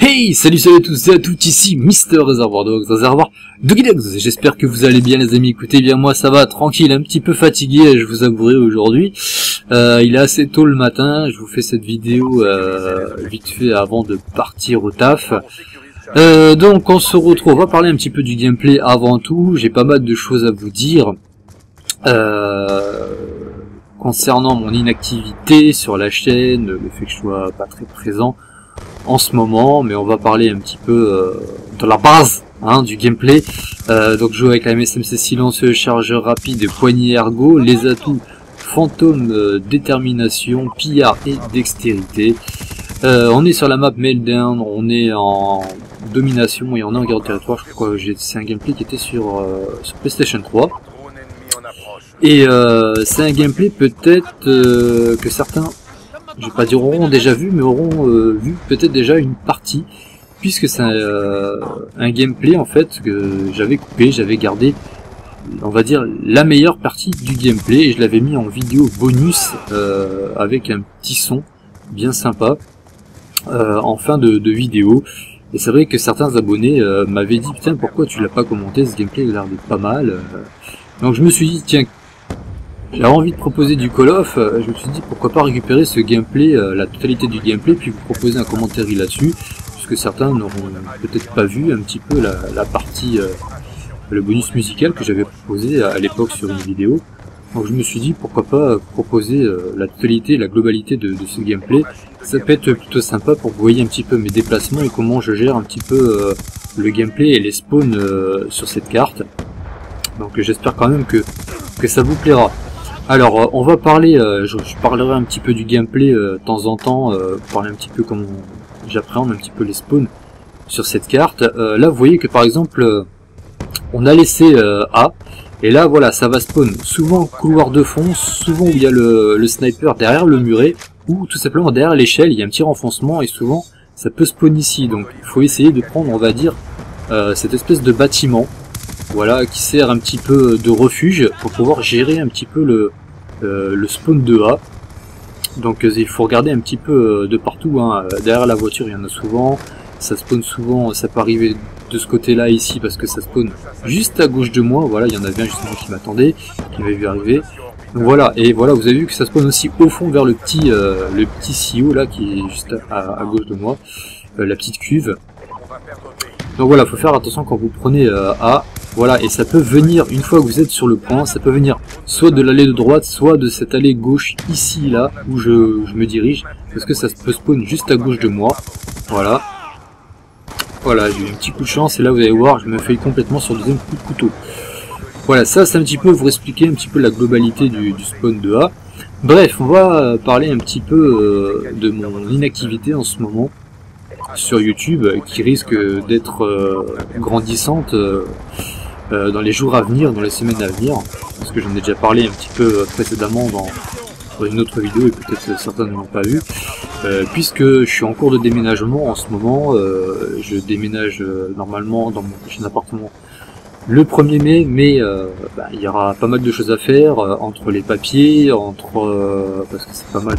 Hey, salut à tous et à toutes, ici Mister Réservoir Dogs, Réservoir Dogs. J'espère que vous allez bien les amis. Écoutez bien, moi ça va, tranquille, un petit peu fatigué, je vous avouerai aujourd'hui. Il est assez tôt le matin, je vous fais cette vidéo vite fait avant de partir au taf. Donc on se retrouve, on va parler un petit peu du gameplay avant tout. J'ai pas mal de choses à vous dire concernant mon inactivité sur la chaîne, le fait que je sois pas très présent en ce moment, mais on va parler un petit peu de la base du gameplay. Donc je joue avec la MSMC silencieux, chargeur rapide, poignée ergo, les atouts fantôme, détermination, pillard et dextérité. On est sur la map Meltdown, on est en domination et on est en guerre de territoire. Je crois que c'est un gameplay qui était sur PlayStation 3. Et c'est un gameplay peut-être que certains, je vais pas dire auront déjà vu, mais auront vu peut-être déjà une partie, puisque c'est un gameplay en fait que j'avais coupé, j'avais gardé, on va dire, la meilleure partie du gameplay, et je l'avais mis en vidéo bonus avec un petit son bien sympa en fin de vidéo. Et c'est vrai que certains abonnés m'avaient dit putain, pourquoi tu l'as pas commenté, ce gameplay il a l'air d'être pas mal. Donc je me suis dit tiens, j'avais envie de proposer du Call of, je me suis dit pourquoi pas récupérer ce gameplay, la totalité du gameplay, puis vous proposer un commentaire là-dessus, puisque certains n'auront peut-être pas vu un petit peu la partie, le bonus musical que j'avais proposé à l'époque sur une vidéo. Donc je me suis dit pourquoi pas proposer la totalité, la globalité de ce gameplay. Ça peut être plutôt sympa pour que vous voyez un petit peu mes déplacements et comment je gère un petit peu le gameplay et les spawns sur cette carte. Donc j'espère quand même que ça vous plaira. Alors on va parler, je parlerai un petit peu du gameplay de temps en temps, parler un petit peu comment j'appréhende un petit peu les spawns sur cette carte. Là vous voyez que par exemple on a laissé A, et là voilà ça va spawn souvent couloir de fond, souvent où il y a le sniper derrière le muret, ou tout simplement derrière l'échelle il y a un petit renfoncement, et souvent ça peut spawn ici. Donc il faut essayer de prendre, on va dire, cette espèce de bâtiment, voilà, qui sert un petit peu de refuge pour pouvoir gérer un petit peu le spawn de A. Donc il faut regarder un petit peu de partout, derrière la voiture il y en a souvent, ça spawn souvent, ça peut arriver de ce côté là ici parce que ça spawn juste à gauche de moi, voilà, il y en avait un justement qui m'attendait, qui m'avait vu arriver. Donc voilà, et voilà, vous avez vu que ça spawn aussi au fond vers le petit CEO là qui est juste à gauche de moi, la petite cuve. Donc voilà, faut faire attention quand vous prenez A, voilà, et ça peut venir, une fois que vous êtes sur le point, ça peut venir soit de l'allée de droite, soit de cette allée gauche ici, là, où je me dirige, parce que ça peut spawn juste à gauche de moi, voilà. Voilà, j'ai eu un petit coup de chance, et là vous allez voir, je me fais complètement sur le deuxième coup de couteau. Voilà, ça c'est un petit peu, vous expliquer un petit peu la globalité du spawn de A. Bref, on va parler un petit peu de mon inactivité en ce moment sur YouTube, qui risque d'être grandissante dans les jours à venir, dans les semaines à venir, parce que j'en ai déjà parlé un petit peu précédemment dans une autre vidéo, et peut-être certains ne l'ont pas vu, puisque je suis en cours de déménagement en ce moment. Je déménage normalement dans mon prochain appartement le 1er mai, mais il y aura pas mal de choses à faire, entre les papiers, parce que c'est pas mal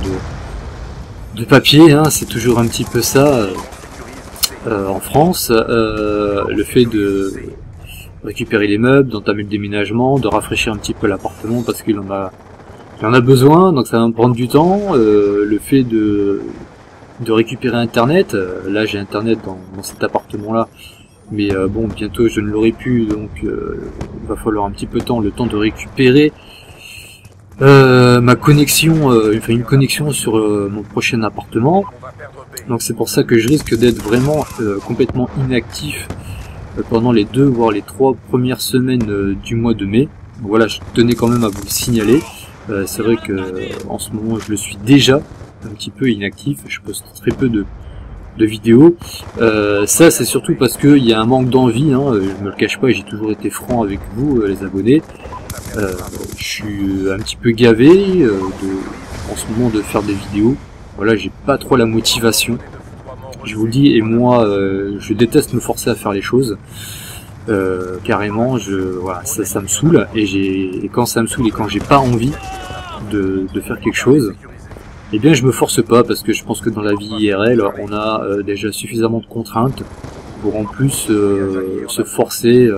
de papiers, c'est toujours un petit peu ça en France, le fait de récupérer les meubles, d'entamer le déménagement, de rafraîchir un petit peu l'appartement parce qu'il en a besoin, donc ça va me prendre du temps, le fait de récupérer internet, là j'ai internet dans cet appartement là, mais bon, bientôt je ne l'aurai plus, donc il va falloir un petit peu le temps de récupérer ma connexion, enfin une connexion sur mon prochain appartement. Donc c'est pour ça que je risque d'être vraiment complètement inactif pendant les 2 voire les 3 premières semaines du mois de mai. Donc voilà, je tenais quand même à vous le signaler. C'est vrai que en ce moment je le suis déjà un petit peu inactif, je poste très peu de vidéos. Ça c'est surtout parce qu'il y a un manque d'envie, je me le cache pas, j'ai toujours été franc avec vous les abonnés. Je suis un petit peu gavé en ce moment de faire des vidéos. Voilà, j'ai pas trop la motivation, je vous le dis, et moi je déteste me forcer à faire les choses. Carrément, voilà, ça me saoule, et quand ça me saoule et quand j'ai pas envie de faire quelque chose, eh bien je me force pas, parce que je pense que dans la vie IRL, on a déjà suffisamment de contraintes pour en plus se forcer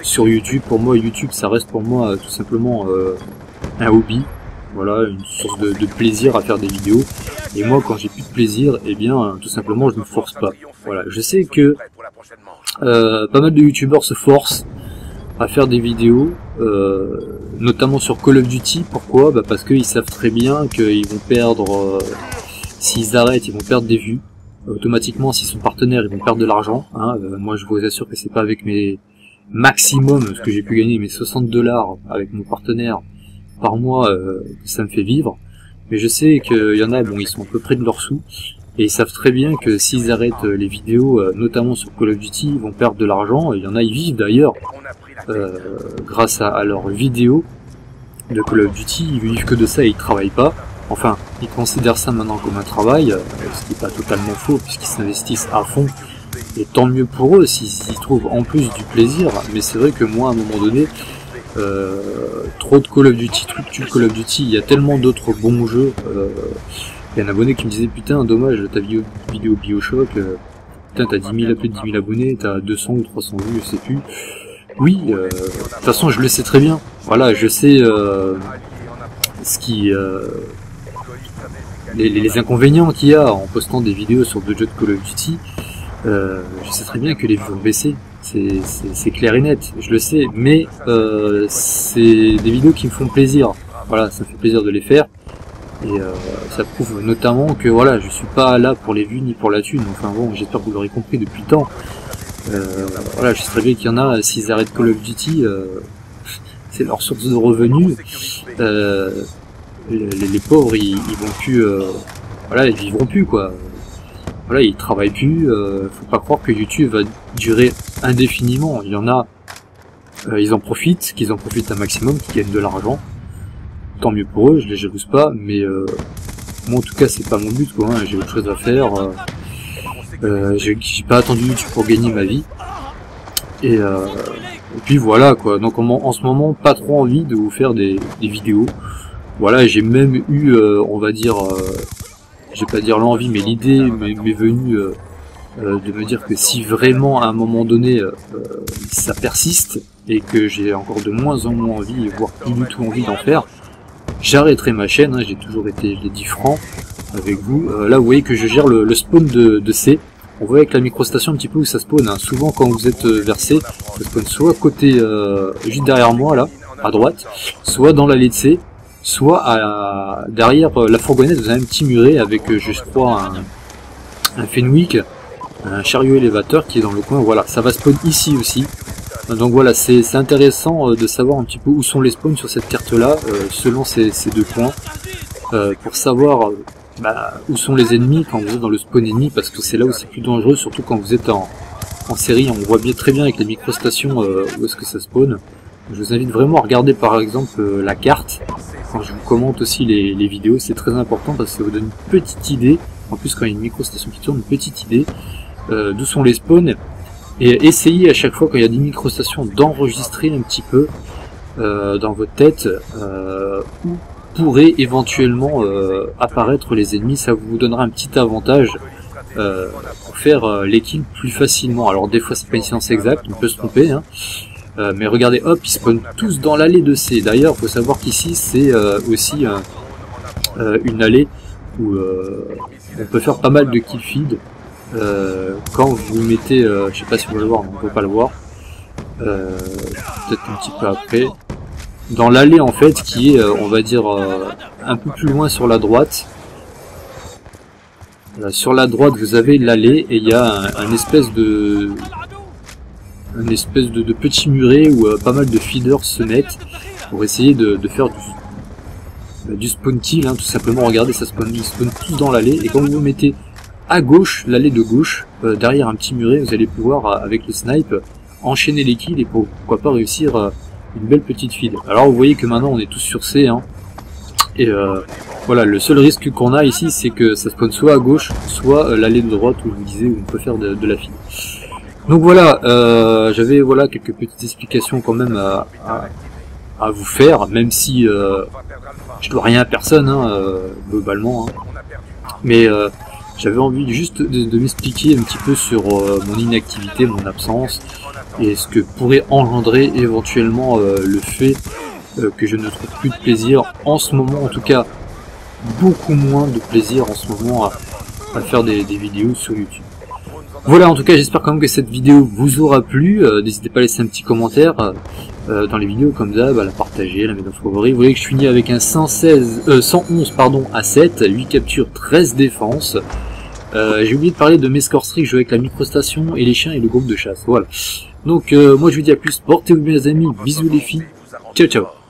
sur YouTube. Pour moi, YouTube, ça reste pour moi tout simplement un hobby, voilà, une source de plaisir à faire des vidéos. Et moi, quand j'ai plus de plaisir, eh bien, tout simplement, je ne me force pas. Voilà, je sais que pas mal de youtubeurs se forcent à faire des vidéos, notamment sur Call of Duty. Pourquoi? Bah parce qu'ils savent très bien qu'ils vont perdre, s'ils arrêtent, ils vont perdre des vues. Automatiquement, s'ils sont partenaires, ils vont perdre de l'argent. Hein. Moi, je vous assure que c'est pas avec mes maximum, ce que j'ai pu gagner, mes 60 $ avec mon partenaire par mois, que ça me fait vivre. Mais je sais qu'il y en a, bon, ils sont à peu près de leurs sous, et ils savent très bien que s'ils arrêtent les vidéos, notamment sur Call of Duty, ils vont perdre de l'argent. Il y en a, ils vivent d'ailleurs grâce à leurs vidéos de Call of Duty. Ils vivent que de ça et ils travaillent pas. Enfin, ils considèrent ça maintenant comme un travail, ce qui n'est pas totalement faux, puisqu'ils s'investissent à fond. Et tant mieux pour eux s'ils trouvent en plus du plaisir. Mais c'est vrai que moi, à un moment donné, trop de Call of Duty, trop de Call of Duty, il y a tellement d'autres bons jeux. Il y a un abonné qui me disait, putain, dommage, ta vidéo Bioshock, putain, t'as 10 000, plus de 10 000 abonnés, t'as 200 ou 300 vues, je sais plus. Oui, de toute façon, je le sais très bien. Voilà, je sais ce qui... les inconvénients qu'il y a en postant des vidéos sur d'autres jeux de Call of Duty. Je sais très bien que les vues vont baisser. C'est clair et net, je le sais, mais c'est des vidéos qui me font plaisir. Voilà, ça me fait plaisir de les faire. Et ça prouve notamment que voilà, je suis pas là pour les vues ni pour la thune. Enfin bon, j'espère que vous l'aurez compris depuis le temps. Voilà, je sais très bien qu'il y en a, s'ils arrêtent Call of Duty, c'est leur source de revenus. Les pauvres, ils vont plus, voilà, ils vivront plus quoi. Voilà, ils travaillent plus. Faut pas croire que YouTube va durer indéfiniment. Il y en a, ils en profitent, qu'ils en profitent un maximum, qu'ils gagnent de l'argent. Tant mieux pour eux, je les jalouse pas, mais moi en tout cas c'est pas mon but quoi. Hein, j'ai autre chose à faire. J'ai pas attendu YouTube pour gagner ma vie. Et puis voilà quoi. Donc en ce moment, pas trop envie de vous faire des vidéos. Voilà, j'ai même eu, on va dire, je vais pas dire l'envie, mais l'idée m'est venue de me dire que si vraiment à un moment donné ça persiste et que j'ai encore de moins en moins envie, voire plus du tout envie d'en faire, j'arrêterai ma chaîne. Hein, j'ai toujours été, je l'ai dit, franc avec vous. Là, vous voyez que je gère le spawn de C. On voit avec la microstation un petit peu où ça spawn. Hein. Souvent, quand vous êtes vers C, ça spawn soit côté juste derrière moi, là, à droite, soit dans l'allée de C, soit derrière la fourgonnette. Vous avez un petit muret avec, je crois, un Fenwick, un chariot élévateur qui est dans le coin. Voilà, ça va spawn ici aussi. Donc voilà, c'est intéressant de savoir un petit peu où sont les spawns sur cette carte là, selon ces deux points, pour savoir où sont les ennemis quand vous êtes dans le spawn ennemi, parce que c'est là où c'est plus dangereux, surtout quand vous êtes en série. On voit bien très bien avec les microstations où est-ce que ça spawn. Je vous invite vraiment à regarder par exemple la carte, quand je vous commente aussi les vidéos, c'est très important parce que ça vous donne une petite idée, en plus quand il y a une microstation qui tourne, une petite idée d'où sont les spawns. Et essayez à chaque fois quand il y a des microstations d'enregistrer un petit peu dans votre tête où pourraient éventuellement apparaître les ennemis. Ça vous donnera un petit avantage pour faire les kills plus facilement. Alors des fois c'est pas une science exacte, on peut se tromper, hein. Mais regardez, hop, ils spawnent tous dans l'allée de C. D'ailleurs, faut savoir qu'ici c'est aussi une allée où on peut faire pas mal de kill feed. Quand vous mettez, je sais pas si vous le voir, on peut pas le voir, peut-être un petit peu après, dans l'allée en fait qui est, on va dire, un peu plus loin sur la droite. Sur la droite vous avez l'allée et il y a un espèce de petit muret où pas mal de feeders se mettent pour essayer de faire du spawn kill, hein, tout simplement. Regardez, ça spawn tous dans l'allée, et quand vous vous mettez à gauche, l'allée de gauche, derrière un petit muret, vous allez pouvoir, avec le snipe, enchaîner les kills et pourquoi pas réussir une belle petite feed. Alors vous voyez que maintenant on est tous sur C, hein, et voilà, le seul risque qu'on a ici, c'est que ça spawn soit à gauche, soit l'allée de droite où je vous disais où on peut faire de la feed. Donc voilà, j'avais voilà quelques petites explications quand même à vous faire, même si je dois rien à personne, hein, globalement. Hein. Mais j'avais envie juste de m'expliquer un petit peu sur mon inactivité, mon absence, et ce que pourrait engendrer éventuellement le fait que je ne trouve plus de plaisir en ce moment, en tout cas beaucoup moins de plaisir en ce moment à faire des vidéos sur YouTube. Voilà, en tout cas j'espère quand même que cette vidéo vous aura plu. N'hésitez pas à laisser un petit commentaire dans les vidéos comme ça, la partager, la mettre en favori. Vous voyez que je finis avec un 111 à 7, 8 captures, 13 défenses. J'ai oublié de parler de mes scores strict, je joue avec la microstation et les chiens et le groupe de chasse. Voilà. Donc moi je vous dis à plus, portez-vous bien les amis, bisous les filles, ciao ciao.